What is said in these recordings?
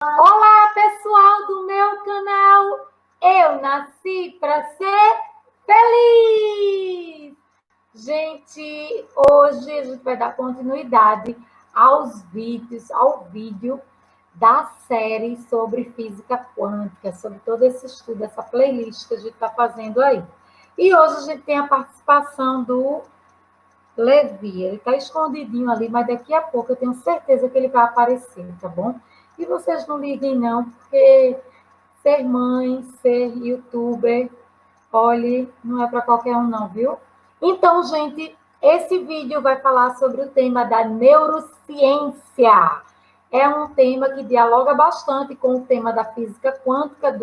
Olá, pessoal do meu canal. Eu nasci para ser feliz. Gente, hoje a gente vai dar continuidade ao vídeo da série sobre física quântica, sobre todo esse estudo, essa playlist que a gente está fazendo aí. E hoje a gente tem a participação do Levi. Ele está escondidinho ali, mas daqui a pouco eu tenho certeza que ele vai aparecer, tá bom? E vocês não liguem não, porque ser mãe, ser youtuber, olhe, não é para qualquer um não, viu? Então, gente, esse vídeo vai falar sobre o tema da neurociência. É um tema que dialoga bastante com o tema da física quântica,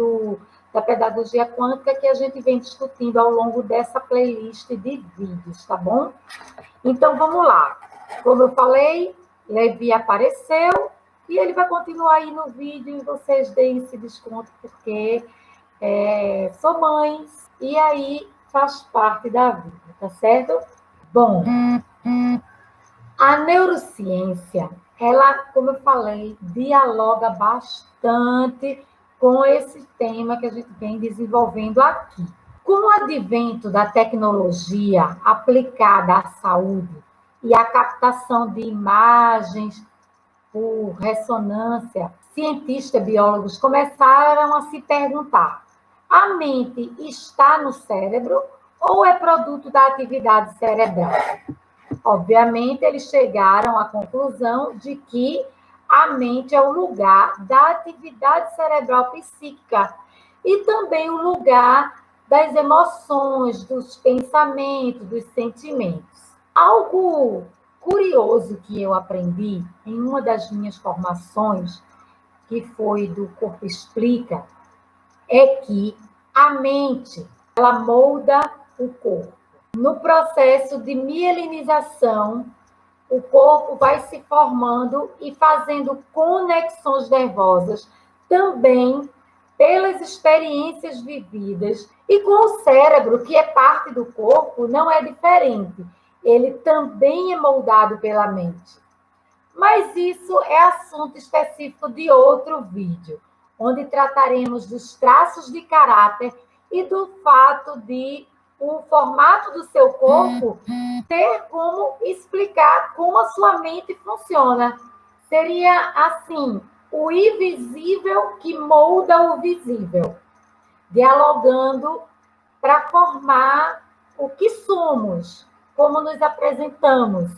da pedagogia quântica, que a gente vem discutindo ao longo dessa playlist de vídeos, tá bom? Então, vamos lá. Como eu falei, Levi apareceu e ele vai continuar aí no vídeo e vocês deem esse desconto porque sou mãe e aí faz parte da vida, tá certo? Bom, a neurociência, ela, como eu falei, dialoga bastante com esse tema que a gente vem desenvolvendo aqui. Com o advento da tecnologia aplicada à saúde e a captação de imagens por ressonância, cientistas biólogos começaram a se perguntar: a mente está no cérebro ou é produto da atividade cerebral? Obviamente, eles chegaram à conclusão de que a mente é o lugar da atividade cerebral psíquica e também o lugar das emoções, dos pensamentos, dos sentimentos. Algo curioso que eu aprendi em uma das minhas formações, que foi do Corpo Explica, é que a mente, ela molda o corpo. No processo de mielinização, o corpo vai se formando e fazendo conexões nervosas também pelas experiências vividas. E com o cérebro, que é parte do corpo, não é diferente. Ele também é moldado pela mente. Mas isso é assunto específico de outro vídeo, onde trataremos dos traços de caráter e do fato de o formato do seu corpo ter como explicar como a sua mente funciona. Seria assim, o invisível que molda o visível, dialogando para formar o que somos, como nos apresentamos.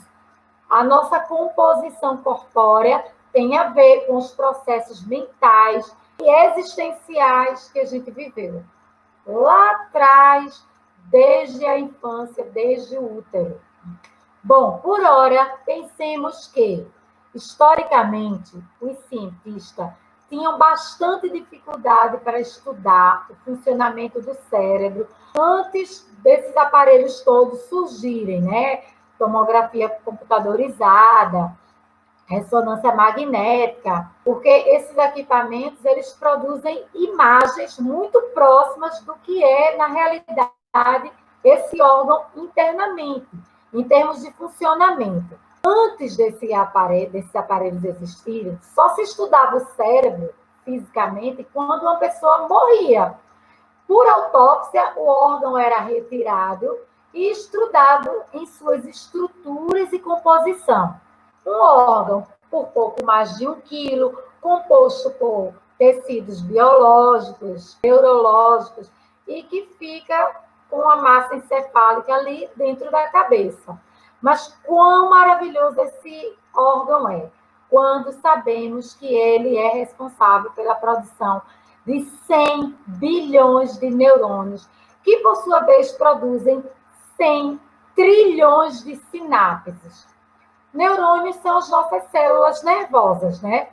A nossa composição corpórea tem a ver com os processos mentais e existenciais que a gente viveu lá atrás, desde a infância, desde o útero. Bom, por ora, pensemos que, historicamente, os cientistas tinham bastante dificuldade para estudar o funcionamento do cérebro antes desses aparelhos todos surgirem, né? Tomografia computadorizada, ressonância magnética, porque esses equipamentos eles produzem imagens muito próximas do que é, na realidade, esse órgão internamente, em termos de funcionamento. Antes desses aparelhos existirem, só se estudava o cérebro fisicamente quando uma pessoa morria. Por autópsia, o órgão era retirado e estudado em suas estruturas e composição. Um órgão por pouco mais de 1 quilo, composto por tecidos biológicos, neurológicos, e que fica com a massa encefálica ali dentro da cabeça. Mas quão maravilhoso esse órgão é, quando sabemos que ele é responsável pela produção de 100 bilhões de neurônios, que, por sua vez, produzem 100 trilhões de sinapses. Neurônios são as nossas células nervosas, né?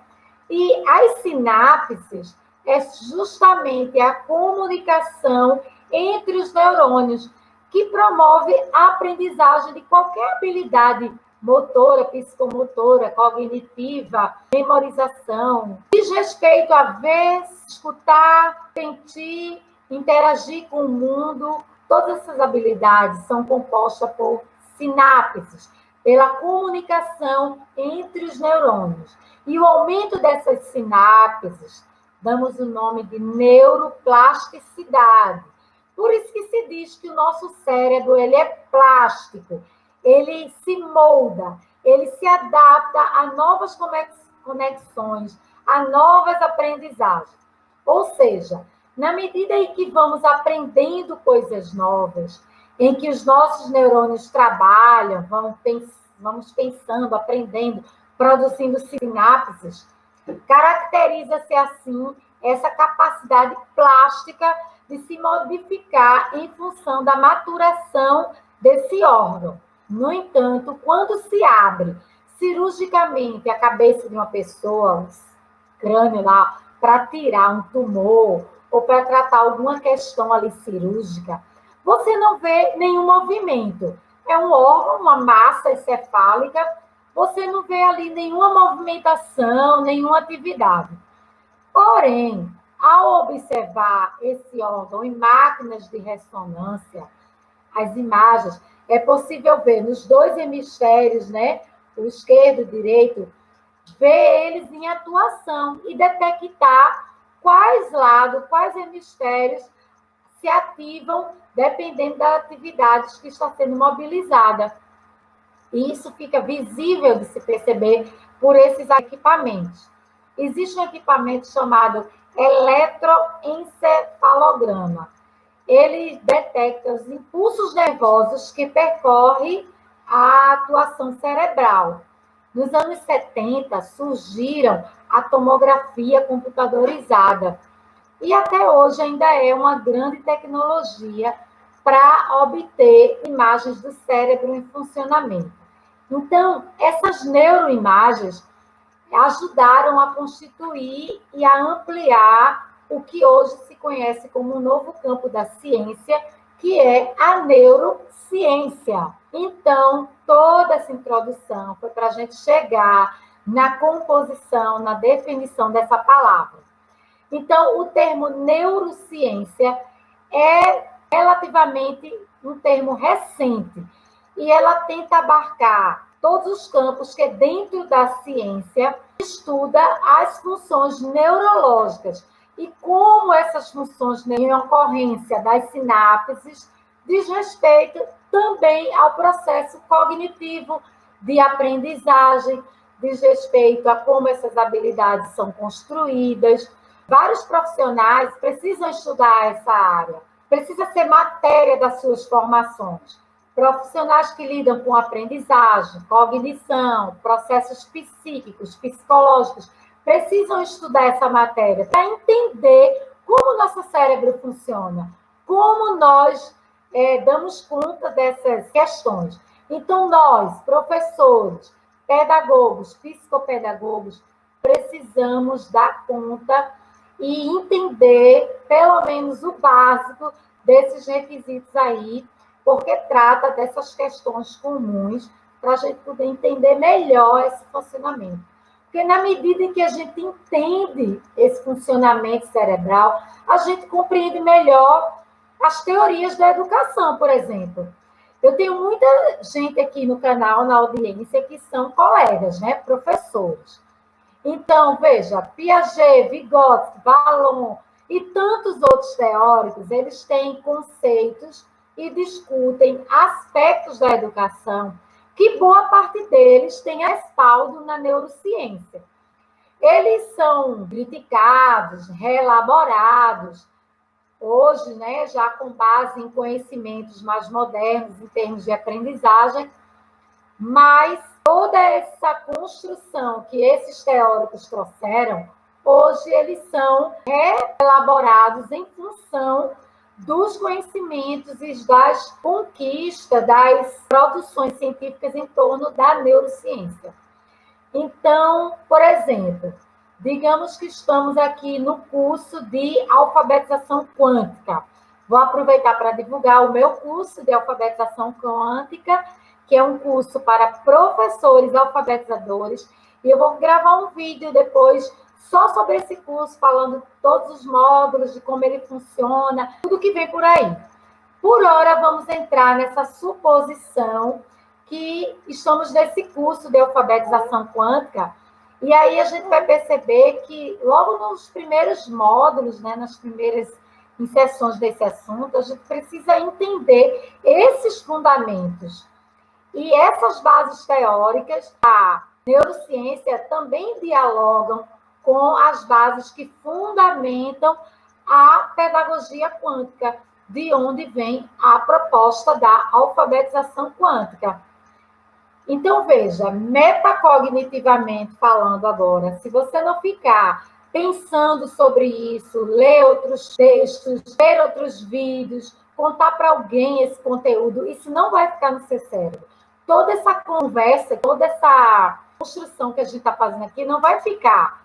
E as sinapses é justamente a comunicação entre os neurônios que promove a aprendizagem de qualquer habilidade motora, psicomotora, cognitiva, memorização. Diz respeito a ver, escutar, sentir, interagir com o mundo. Todas essas habilidades são compostas por sinapses, pela comunicação entre os neurônios. E o aumento dessas sinapses, damos o nome de neuroplasticidade. Por isso que se diz que o nosso cérebro ele é plástico, ele se molda, ele se adapta a novas conexões, a novas aprendizagens. Ou seja, na medida em que vamos aprendendo coisas novas, em que os nossos neurônios trabalham, vamos pensando, aprendendo, produzindo sinapses, caracteriza-se assim essa capacidade plástica de se modificar em função da maturação desse órgão. No entanto, quando se abre cirurgicamente a cabeça de uma pessoa, o crânio lá, para tirar um tumor ou para tratar alguma questão ali cirúrgica, você não vê nenhum movimento. É um órgão, uma massa encefálica, você não vê ali nenhuma movimentação, nenhuma atividade. Porém, ao observar esse órgão em máquinas de ressonância, as imagens, é possível ver nos dois hemisférios, né, o esquerdo e o direito, ver eles em atuação e detectar quais lados, quais hemisférios se ativam dependendo da atividade que está sendo mobilizada. E isso fica visível de se perceber por esses equipamentos. Existe um equipamento chamado eletroencefalograma. Ele detecta os impulsos nervosos que percorrem a atuação cerebral. Nos anos 70, surgiram a tomografia computadorizada. E até hoje ainda é uma grande tecnologia para obter imagens do cérebro em funcionamento. Então, essas neuroimagens ajudaram a constituir e a ampliar o que hoje se conhece como um novo campo da ciência, que é a neurociência. Então, toda essa introdução foi para a gente chegar na composição, na definição dessa palavra. Então, o termo neurociência é relativamente um termo recente e ela tenta abarcar todos os campos que dentro da ciência estuda as funções neurológicas e como essas funções em ocorrência das sinapses diz respeito também ao processo cognitivo de aprendizagem, diz respeito a como essas habilidades são construídas. Vários profissionais precisam estudar essa área, precisa ser matéria das suas formações. Profissionais que lidam com aprendizagem, cognição, processos psíquicos, psicológicos, precisam estudar essa matéria para entender como o nosso cérebro funciona, como nós damos conta dessas questões. Então, nós, professores, pedagogos, psicopedagogos, precisamos dar conta e entender, pelo menos, o básico desses requisitos aí, porque trata dessas questões comuns para a gente poder entender melhor esse funcionamento. Porque na medida em que a gente entende esse funcionamento cerebral, a gente compreende melhor as teorias da educação, por exemplo. Eu tenho muita gente aqui no canal, na audiência, que são colegas, né, professores. Então, veja, Piaget, Vygotsky, Vallon e tantos outros teóricos, eles têm conceitos e discutem aspectos da educação que boa parte deles tem respaldo na neurociência. Eles são criticados, reelaborados, hoje, né, já com base em conhecimentos mais modernos em termos de aprendizagem, mas toda essa construção que esses teóricos trouxeram, hoje eles são reelaborados em função dos conhecimentos e das conquistas, das produções científicas em torno da neurociência. Então, por exemplo, digamos que estamos aqui no curso de alfabetização quântica. Vou aproveitar para divulgar o meu curso de alfabetização quântica, que é um curso para professores alfabetizadores, e eu vou gravar um vídeo depois só sobre esse curso, falando todos os módulos, de como ele funciona, tudo que vem por aí. Por hora, vamos entrar nessa suposição que estamos nesse curso de alfabetização quântica E aí a gente vai perceber que logo nos primeiros módulos, né, nas primeiras inserções desse assunto, a gente precisa entender esses fundamentos. E essas bases teóricas, a neurociência também dialogam com as bases que fundamentam a pedagogia quântica, de onde vem a proposta da alfabetização quântica. Então, veja, metacognitivamente falando agora, se você não ficar pensando sobre isso, ler outros textos, ver outros vídeos, contar para alguém esse conteúdo, isso não vai ficar no seu cérebro. Toda essa conversa, toda essa construção que a gente está fazendo aqui não vai ficar,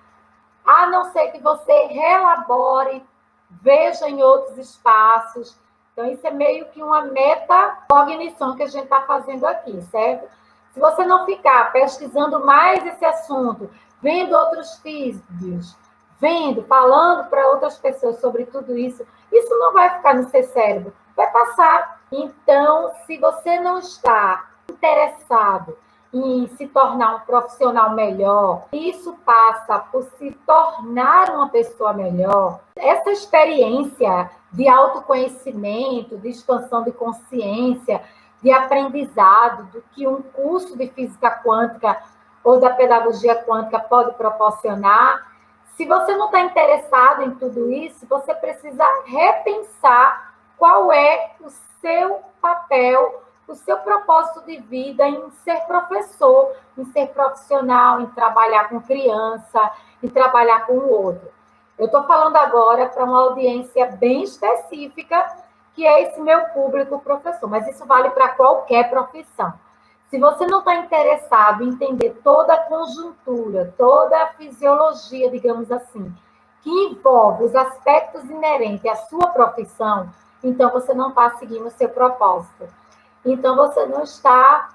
a não ser que você relabore, veja em outros espaços. Então, isso é meio que uma metacognição que a gente está fazendo aqui, certo? Se você não ficar pesquisando mais esse assunto, vendo outros vídeos, falando para outras pessoas sobre tudo isso, isso não vai ficar no seu cérebro, vai passar. Então, se você não está interessado em se tornar um profissional melhor, isso passa por se tornar uma pessoa melhor. Essa experiência de autoconhecimento, de expansão de consciência, de aprendizado, do que um curso de física quântica ou da pedagogia quântica pode proporcionar. Se você não está interessado em tudo isso, você precisa repensar qual é o seu papel, o seu propósito de vida em ser professor, em ser profissional, em trabalhar com criança, em trabalhar com o outro. Eu estou falando agora para uma audiência bem específica, que é esse meu público professor, mas isso vale para qualquer profissão. Se você não está interessado em entender toda a conjuntura, toda a fisiologia, digamos assim, que envolve os aspectos inerentes à sua profissão, então você não está seguindo o seu propósito. Então você não está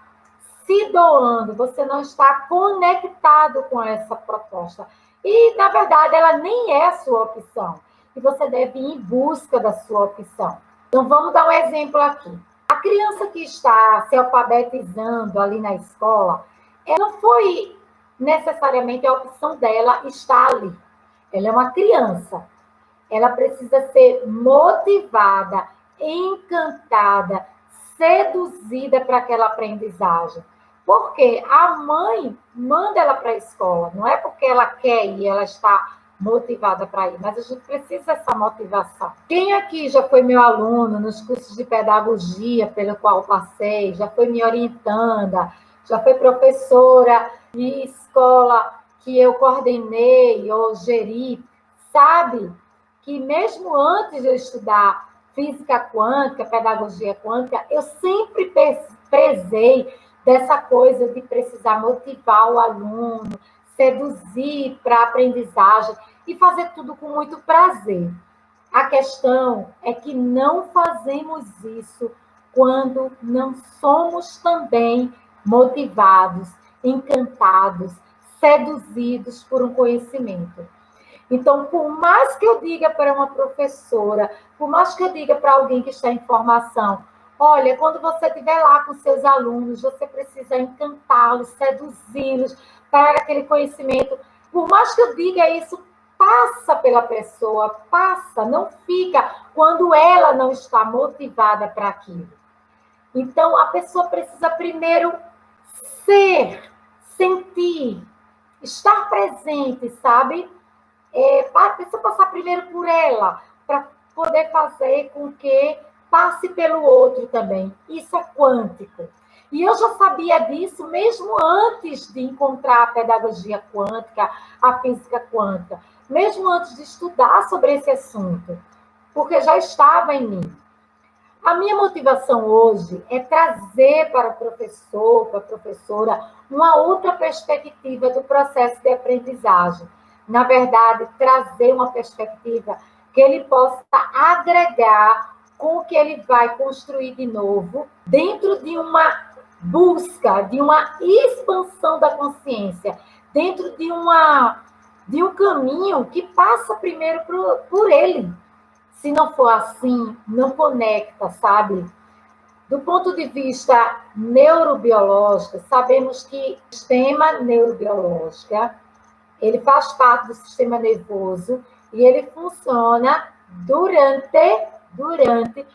se doando, você não está conectado com essa proposta. E, na verdade, ela nem é a sua opção. E você deve ir em busca da sua opção. Então, vamos dar um exemplo aqui. A criança que está se alfabetizando ali na escola, ela não foi necessariamente a opção dela estar ali. Ela é uma criança. Ela precisa ser motivada, encantada, seduzida para aquela aprendizagem. Porque a mãe manda ela para a escola, não é porque ela quer ir, ela está motivada para ir, mas a gente precisa dessa motivação. Quem aqui já foi meu aluno nos cursos de pedagogia pelo qual passei, já foi minha orientanda, já foi professora de escola que eu coordenei ou geri, sabe que mesmo antes de eu estudar física quântica, pedagogia quântica, eu sempre prezei dessa coisa de precisar motivar o aluno, seduzir para a aprendizagem e fazer tudo com muito prazer. A questão é que não fazemos isso quando não somos também motivados, encantados, seduzidos por um conhecimento. Então, por mais que eu diga para uma professora, por mais que eu diga para alguém que está em formação, olha, quando você estiver lá com seus alunos, você precisa encantá-los, seduzi-los para aquele conhecimento. Por mais que eu diga isso, passa pela pessoa, passa, não fica quando ela não está motivada para aquilo. Então, a pessoa precisa primeiro ser, sentir, estar presente, sabe? Precisa passar primeiro por ela, para poder fazer com que passe pelo outro também. Isso é quântico. E eu já sabia disso mesmo antes de encontrar a pedagogia quântica, a física quântica, mesmo antes de estudar sobre esse assunto, porque já estava em mim. A minha motivação hoje é trazer para o professor, para a professora, uma outra perspectiva do processo de aprendizagem. Na verdade, trazer uma perspectiva que ele possa agregar com o que ele vai construir de novo, dentro de uma busca, de uma expansão da consciência, dentro de um caminho que passa primeiro por ele. Se não for assim, não conecta, sabe? Do ponto de vista neurobiológico, sabemos que o sistema neurobiológico Ele faz parte do sistema nervoso e ele funciona durante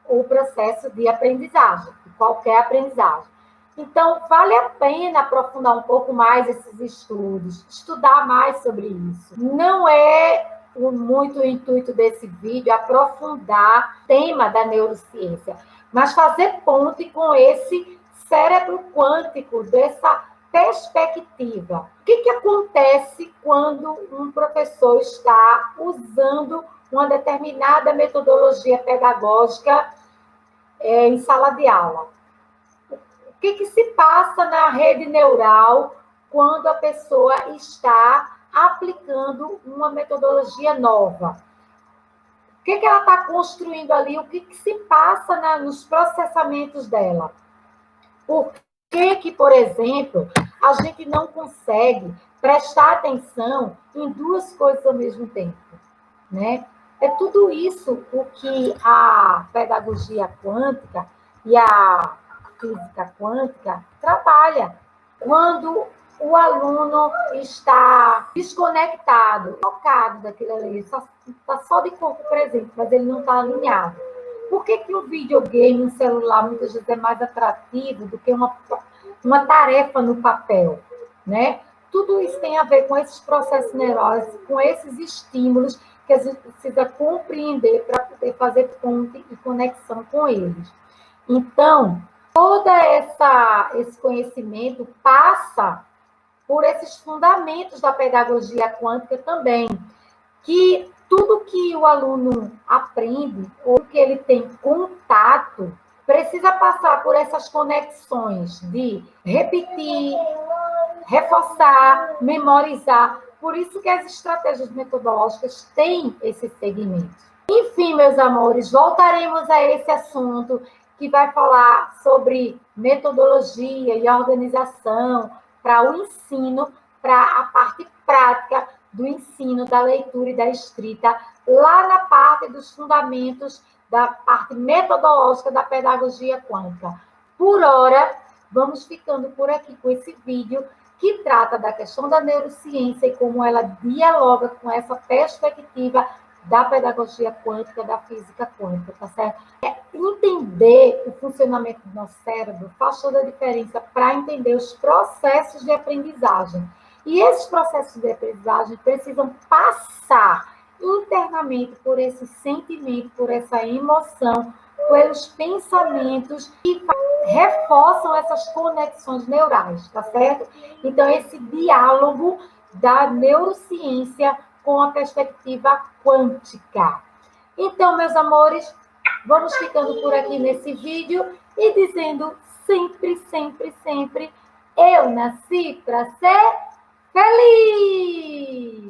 o processo de aprendizagem, de qualquer aprendizagem. Então, vale a pena aprofundar um pouco mais esses estudos, estudar mais sobre isso. Não é muito o intuito desse vídeo aprofundar o tema da neurociência, mas fazer ponte com esse cérebro quântico, dessa perspectiva. O que acontece quando um professor está usando uma determinada metodologia pedagógica em sala de aula? O que se passa na rede neural quando a pessoa está aplicando uma metodologia nova? O que ela está construindo ali? O que se passa nos processamentos dela? Por que, por exemplo, a gente não consegue prestar atenção em duas coisas ao mesmo tempo, né? É tudo isso o que a pedagogia quântica e a física quântica trabalha. Quando o aluno está desconectado, focado daquilo ali, está só de corpo presente, mas ele não está alinhado. Por que o videogame, um celular, muitas vezes é mais atrativo do que uma tarefa no papel, né? Tudo isso tem a ver com esses processos neurais, com esses estímulos que a gente precisa compreender para poder fazer ponte e conexão com eles. Então, todo esse conhecimento passa por esses fundamentos da pedagogia quântica também, que tudo que o aluno aprende, ou que ele tem contato, precisa passar por essas conexões de repetir, reforçar, memorizar. Por isso que as estratégias metodológicas têm esse segmento. Enfim, meus amores, voltaremos a esse assunto que vai falar sobre metodologia e organização para o ensino, para a parte prática do ensino, da leitura e da escrita, lá na parte dos fundamentos da parte metodológica da pedagogia quântica. Por hora, vamos ficando por aqui com esse vídeo que trata da questão da neurociência e como ela dialoga com essa perspectiva da pedagogia quântica, da física quântica, tá certo? Entender o funcionamento do nosso cérebro faz toda a diferença para entender os processos de aprendizagem. E esses processos de aprendizagem precisam passar internamente por esse sentimento, por essa emoção, pelos pensamentos que reforçam essas conexões neurais, tá certo? Então, esse diálogo da neurociência com a perspectiva quântica. Então, meus amores, vamos ficando por aqui nesse vídeo e dizendo sempre, sempre, sempre, eu nasci para ser feliz!